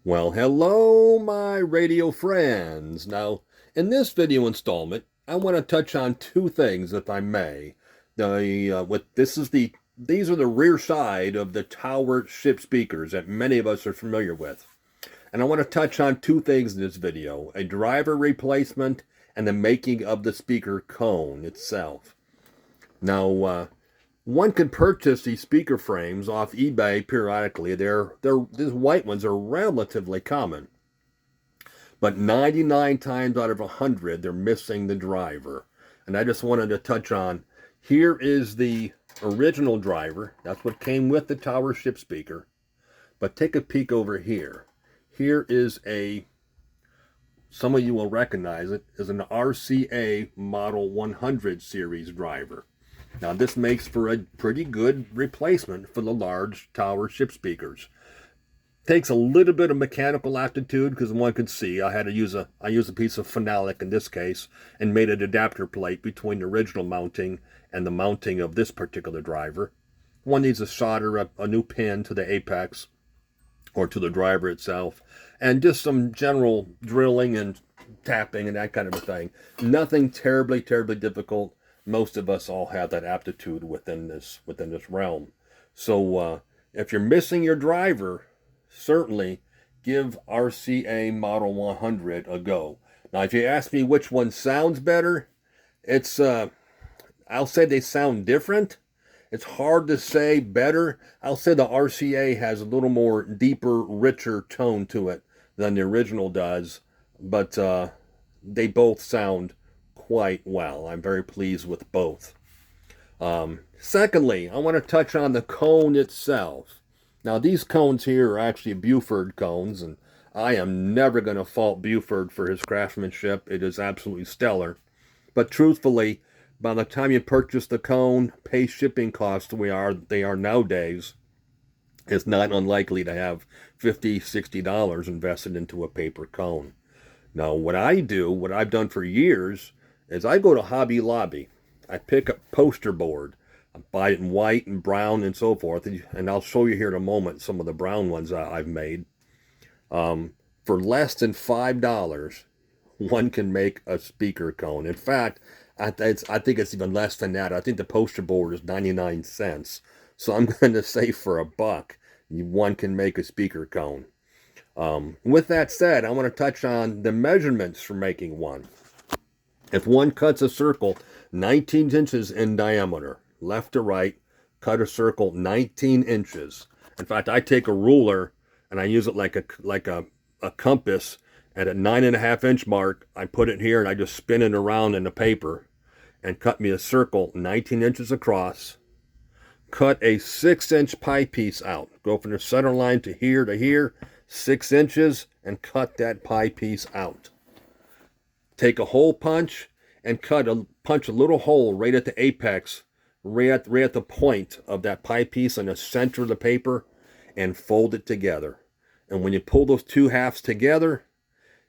Well, hello, my radio friends. Now, in this video installment, I want to touch on two things, if I may. These are the rear side of the tower ship speakers that many of us are familiar with, and I want to touch on two things in this video: a driver replacement and the making of the speaker cone itself. Now, one can purchase these speaker frames off eBay periodically. These white ones are relatively common, but 99 times out of 100 they're missing the driver. And I just wanted to touch on, here is the original driver. That's what came with the tower ship speaker. But take a peek over here. Here is some of you will recognize it as an RCA Model 100 series driver. Now, this makes for a pretty good replacement for the large tower ship speakers. Takes a little bit of mechanical aptitude, because one could see I used a piece of phenolic in this case and made an adapter plate between the original mounting and the mounting of this particular driver. One needs to solder a new pin to the apex or to the driver itself, and just some general drilling and tapping and that kind of a thing. Nothing terribly difficult. Most of us all have that aptitude within this realm. So if you're missing your driver, certainly give RCA Model 100 a go. Now, if you ask me which one sounds better, I'll say they sound different. It's hard to say better. I'll say the RCA has a little more deeper, richer tone to it than the original does, but they both sound quite well. I'm very pleased with both. Secondly, I want to touch on the cone itself. Now, these cones here are actually Buford cones, and I am never going to fault Buford for his craftsmanship. It is absolutely stellar. But truthfully, by the time you purchase the cone, pay shipping costs they are nowadays, it's not unlikely to have $50, $60 invested into a paper cone. Now, what I've done for years, is I go to Hobby Lobby. I pick up poster board. I buy it in white and brown and so forth. And I'll show you here in a moment some of the brown ones I've made. For less than $5, one can make a speaker cone. In fact, I think it's even less than that. I think the poster board is 99 cents. So I'm going to say for $1, one can make a speaker cone. With that said, I want to touch on the measurements for making one. If one cuts a circle 19 inches in diameter, left to right, cut a circle 19 inches. In fact, I take a ruler and I use it like a compass. At a 9.5-inch mark, I put it here and I just spin it around in the paper and cut me a circle 19 inches across. Cut a 6-inch pie piece out. Go from the center line to here, 6 inches, and cut that pie piece out. Take a hole punch and punch a little hole right at the apex, right at the point of that pie piece in the center of the paper, and fold it together. And when you pull those two halves together,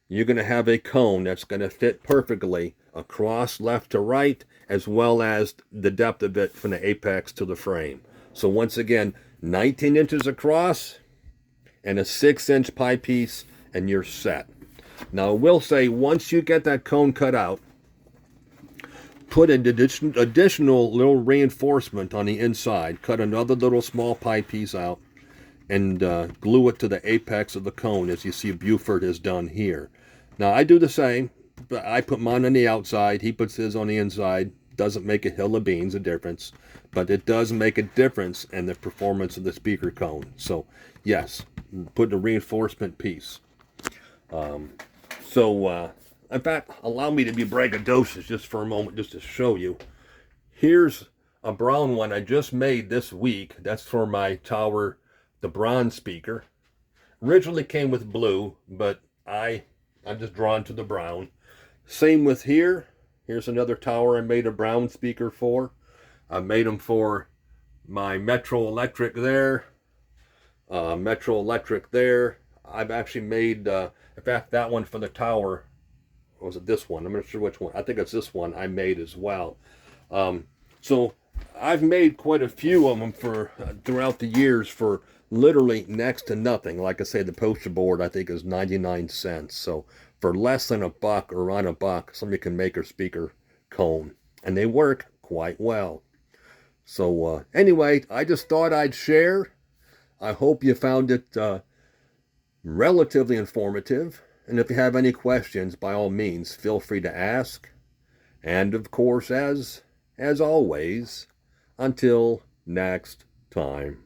you're going to have a cone that's going to fit perfectly across left to right, as well as the depth of it from the apex to the frame. So once again, 19 inches across and a 6-inch pie piece, and you're set. Now, I will say, once you get that cone cut out, put an additional little reinforcement on the inside. Cut another little small pie piece out and glue it to the apex of the cone, as you see Buford has done here. Now, I do the same, but I put mine on the outside. He puts his on the inside. Doesn't make a hill of beans a difference, but it does make a difference in the performance of the speaker cone. So, yes, put the reinforcement piece. In fact, allow me to be braggadocious just for a moment, just to show you. Here's a brown one I just made this week. That's for my tower, the bronze speaker. Originally came with blue, but I'm just drawn to the brown. Same with here. Here's another tower I made a brown speaker for. I made them for my Metro Electric there. Metro Electric there. I've actually made, in fact, that one for the tower. Or was it this one? I'm not sure which one. I think it's this one I made as well. So I've made quite a few of them throughout the years for literally next to nothing. Like I say, the poster board I think is 99 cents. So for less than $1 or around $1, somebody can make a speaker cone, and they work quite well. So anyway, I just thought I'd share. I hope you found it relatively informative. And if you have any questions, by all means, feel free to ask. And of course, as always, until next time.